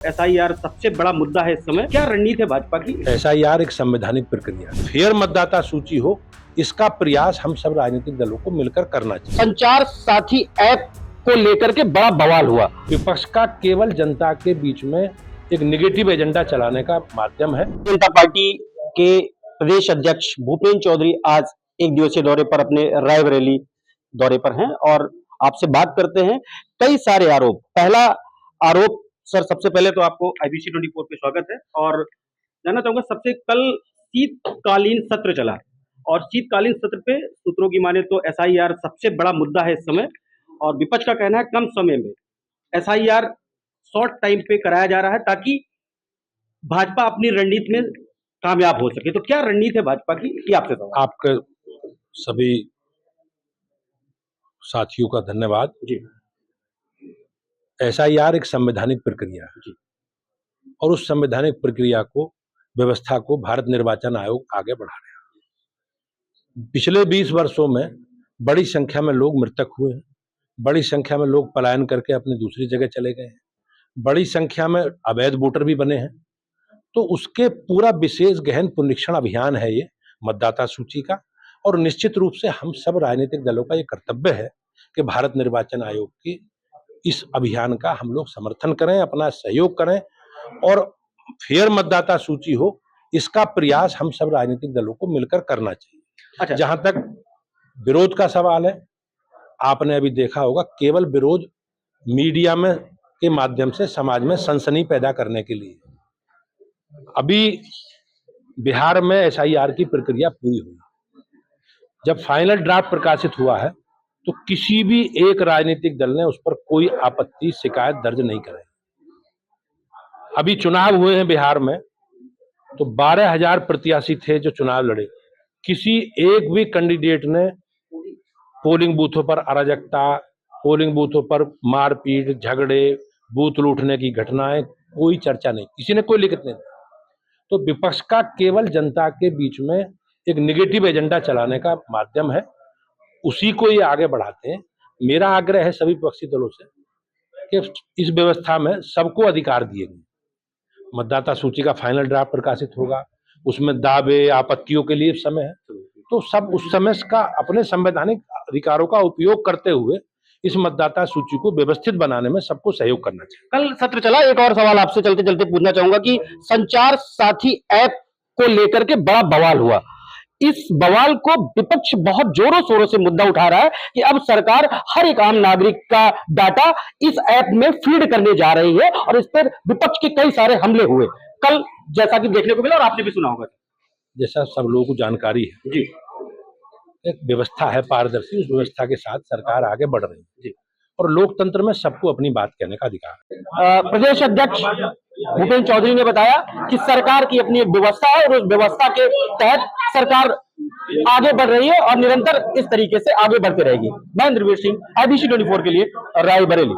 SIR सबसे बड़ा मुद्दा है इस समय, क्या रणनीति है भाजपा की? एसआईआर एक संवैधानिक प्रक्रिया है। फेयर मतदाता सूची हो, इसका प्रयास हम सब राजनीतिक दलों को मिलकर करना चाहिए। संचार साथी ऐप को लेकर के बड़ा बवाल हुआ। विपक्ष का केवल जनता के बीच में एक नेगेटिव एजेंडा चलाने का माध्यम है। जनता पार्टी के प्रदेश अध्यक्ष भूपेंद्र चौधरी आज एक दिवसीय दौरे पर अपने रायबरेली दौरे पर हैं और आपसे बात करते हैं। कई सारे आरोप। पहला आरोप, सर सबसे पहले तो आपको IBC 24 पे स्वागत है और जानना चाहूंगा, सबसे कल शीतकालीन सत्र चला और शीतकालीन सत्र पे सूत्रों की माने तो एसआईआर सबसे बड़ा मुद्दा है इस समय और विपक्ष का कहना है कम समय में एसआईआर शॉर्ट टाइम पे कराया जा रहा है ताकि भाजपा अपनी रणनीति में कामयाब हो सके। तो क्या रणनीति है भाजपा की, ये आपसे सवाल। आपके सभी साथियों का धन्यवाद जी। एसआईआर एक संवैधानिक प्रक्रिया है जी। और उस संवैधानिक प्रक्रिया को, व्यवस्था को भारत निर्वाचन आयोग आगे बढ़ा रहा है। पिछले 20 वर्षों में बड़ी संख्या में लोग मृतक हुए हैं, बड़ी संख्या में लोग पलायन करके अपनी दूसरी जगह चले गए हैं, बड़ी संख्या में अवैध वोटर भी बने हैं। तो उसके पूरा विशेष गहन पुनरीक्षण अभियान है ये मतदाता सूची का, और निश्चित रूप से हम सब राजनीतिक दलों का ये कर्तव्य है कि भारत निर्वाचन आयोग की इस अभियान का हम लोग समर्थन करें, अपना सहयोग करें और फेयर मतदाता सूची हो, इसका प्रयास हम सब राजनीतिक दलों को मिलकर करना चाहिए। अच्छा, जहां तक विरोध का सवाल है, आपने अभी देखा होगा केवल विरोध मीडिया में के माध्यम से समाज में सनसनी पैदा करने के लिए। अभी बिहार में एसआईआर की प्रक्रिया पूरी हुई, जब फाइनल ड्राफ्ट प्रकाशित हुआ है तो किसी भी एक राजनीतिक दल ने उस पर कोई आपत्ति, शिकायत दर्ज नहीं कराई। अभी चुनाव हुए हैं बिहार में तो 12,000 प्रत्याशी थे जो चुनाव लड़े। किसी एक भी कैंडिडेट ने पोलिंग बूथों पर अराजकता, पोलिंग बूथों पर मारपीट, झगड़े, बूथ लूटने की घटनाएं, कोई चर्चा नहीं, किसी ने कोई लिखित नहीं। तो विपक्ष का केवल जनता के बीच में एक नेगेटिव एजेंडा चलाने का माध्यम है, उसी को ये आगे बढ़ाते हैं। मेरा आग्रह है सभी विपक्षी दलों से कि इस व्यवस्था में सबको अधिकार दिए गए। मतदाता सूची का फाइनल ड्राफ्ट प्रकाशित होगा, उसमें दावे, आपत्तियों के लिए समय है, तो सब उस समय का अपने संवैधानिक अधिकारों का उपयोग करते हुए इस मतदाता सूची को व्यवस्थित बनाने में सबको सहयोग करना चाहिए। कल सत्र चला। एक और सवाल आपसे चलते चलते पूछना चाहूंगा कि संचार साथी ऐप को लेकर के बड़ा बवाल हुआ। इस बवाल को विपक्ष बहुत जोरों शोरों से मुद्दा उठा रहा है कि अब सरकार हर एक आम नागरिक का डाटा इस ऐप में फीड करने जा रही है और इस पर विपक्ष के कई सारे हमले हुए कल, जैसा कि देखने को मिला और आपने भी सुना होगा। जैसा सब लोगों को जानकारी है जी, एक व्यवस्था है पारदर्शी, उस व्यवस्था के साथ सरकार आगे बढ़ रही है जी। और लोकतंत्र में सबको अपनी बात कहने का अधिकार है। प्रदेश अध्यक्ष भूपेंद्र चौधरी ने बताया कि सरकार की अपनी एक व्यवस्था है और उस व्यवस्था के तहत सरकार आगे बढ़ रही है और निरंतर इस तरीके से आगे बढ़ती रहेगी। मैं इंद्रवीर सिंह, IBC 24 के लिए रायबरेली।